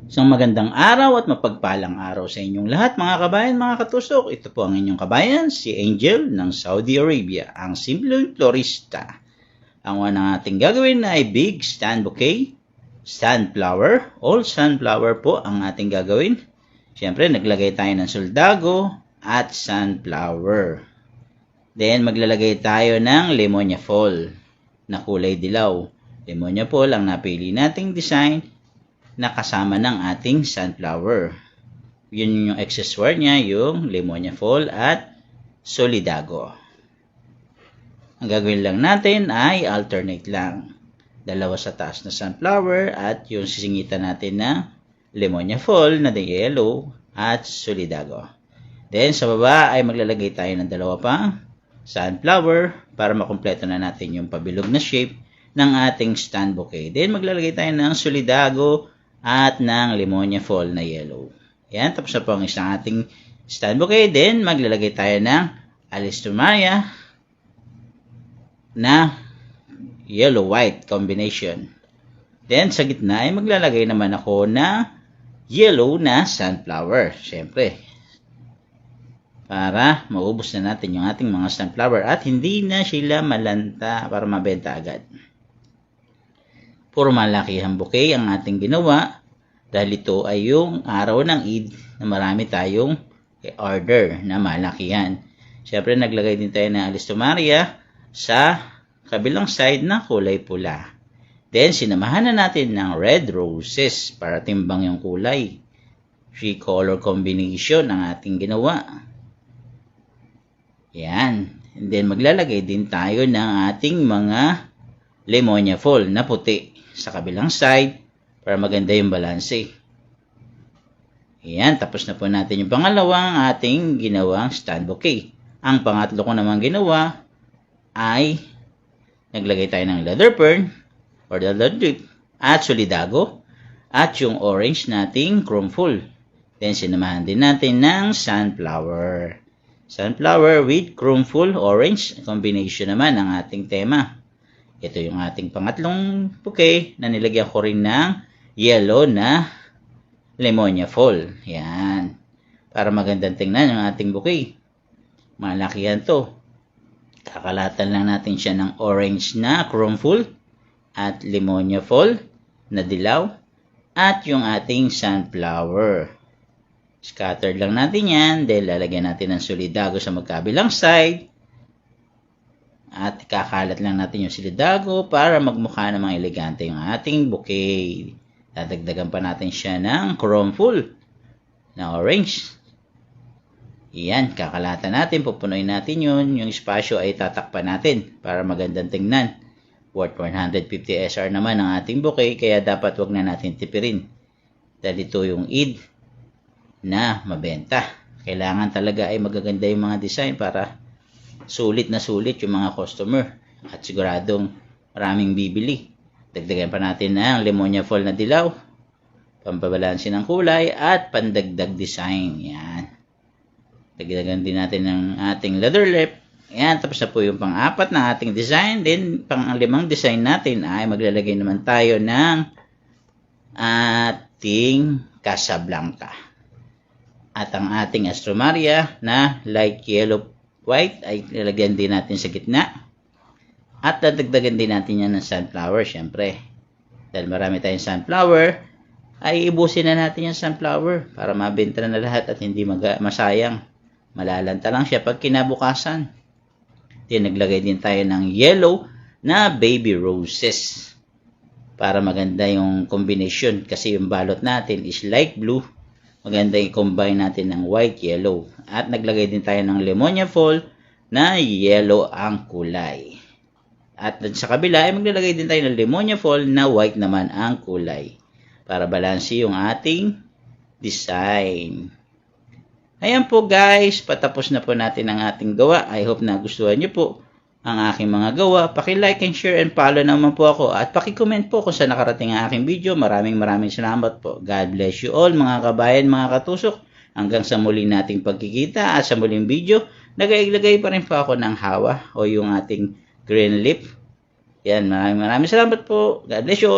Isang magandang araw at mapagpalang araw sa inyong lahat mga kabayan, mga katusok. Ito po ang inyong kabayan, si Angel ng Saudi Arabia, ang simpleng florista. Ang una natin gagawin ay big stand bouquet, sunflower, all sunflower po ang ating gagawin. Siyempre, naglagay tayo ng soldago at sunflower. Then, maglalagay tayo ng Lemonia Fall na kulay dilaw. Lemonia Fall ang napili nating design na kasama ng ating sunflower. Yun yung accessoire niya, yung Lemonia Fall at Solidago. Ang gagawin lang natin ay alternate lang. Dalawa sa taas na sunflower at yung sisingitan natin na Lemonia Fall na yellow at Solidago. Then sa baba ay maglalagay tayo ng dalawa pang sunflower para makumpleto na natin yung pabilog na shape ng ating stand bouquet. Then maglalagay tayo ng Solidago at ng Lemonia Fall na yellow. Yan, tapos na po ang isang ating stand bouquet. Then, maglalagay tayo ng Alistomaria na yellow-white combination. Then, sa gitna ay maglalagay naman ako na yellow na sunflower. Siyempre, para maubos na natin yung ating mga sunflower at hindi na sila malanta para mabenta agad. Puro malakihang bouquet ang ating ginawa dahil ito ay yung araw ng Eid na marami tayong order na malakihan. Siyempre, naglagay din tayo ng Alistomaria sa kabilang side na kulay pula. Then, sinamahan na natin ng red roses para timbang yung kulay. 3 color combination ang ating ginawa. Yan. And then, maglalagay din tayo ng ating mga Lemonia Fall na puti sa kabilang side para maganda yung balanse. Ayan, tapos na po natin yung pangalawang ating ginawang stand bouquet. Ang pangatlo ko naman ginawa ay naglagay tayo ng leather fern or leather drip at solidago at yung orange nating chromeful. Then sinamahan din natin ng sunflower. Sunflower with chromeful orange combination naman ang ating tema. Ito yung ating pangatlong bouquet na nilagyan ko rin ng yellow na Lemonia Fall. Yan. Para magandang tingnan yung ating bouquet. Malaki yan to. Kakalatan lang natin siya ng orange na chromeful at Lemonia Fall na dilaw at yung ating sunflower. Scattered lang natin yan dahil lalagyan natin ng solidago sa magkabilang side. At kakalat lang natin yung solidago para magmukha namang elegante yung ating bouquet. Dadagdagan pa natin siya ng chromeful na orange. Iyan, kakalatan natin, pupunuin natin yun. Yung espasyo ay tatakpan natin para magandang tingnan. Worth 150 SR naman ang ating bouquet, kaya dapat wag na natin tipirin. Dahil ito yung Eid na mabenta. Kailangan talaga ay magaganda yung mga design para sulit na sulit yung mga customer at siguradong maraming bibili. Dagdagan pa natin ng Lemonia Fall na dilaw, pampabalansin ng kulay at pandagdag design. Yan. Dagdagan din natin ng ating leather lip. Yan, tapos na po yung pang-apat na ating design. Then, pang-limang design natin ay maglalagay naman tayo ng ating Casablanca. At ang ating Astromaria na light yellow white ay lalagyan din natin sa gitna. At dadagdagan din natin yan ng sunflower, syempre. Dahil marami tayong sunflower, ay ibusin na natin yung sunflower para mabenta na lahat at hindi masayang. Malalanta lang siya pag kinabukasan. Then naglagay din tayo ng yellow na baby roses para maganda yung combination kasi yung balot natin is light blue. Maganda i-combine natin ng white, yellow. At naglagay din tayo ng Lemonia Fall na yellow ang kulay. At sa kabila ay maglalagay din tayo ng Lemonia Fall na white naman ang kulay. Para balanse yung ating design. Ayan po guys, patapos na po natin ang ating gawa. I hope na gustuhan nyo po ang aking mga gawa. Paki-like and share and follow naman po ako. At paki-comment po kung saan nakarating ang aking video. Maraming salamat po. God bless you all mga kabayan, mga katusok. Hanggang sa muli nating pagkikita at sa muling video, nagay-lagay pa rin po ako ng hawa o yung ating green leaf. Yan, maraming salamat po. God bless you all.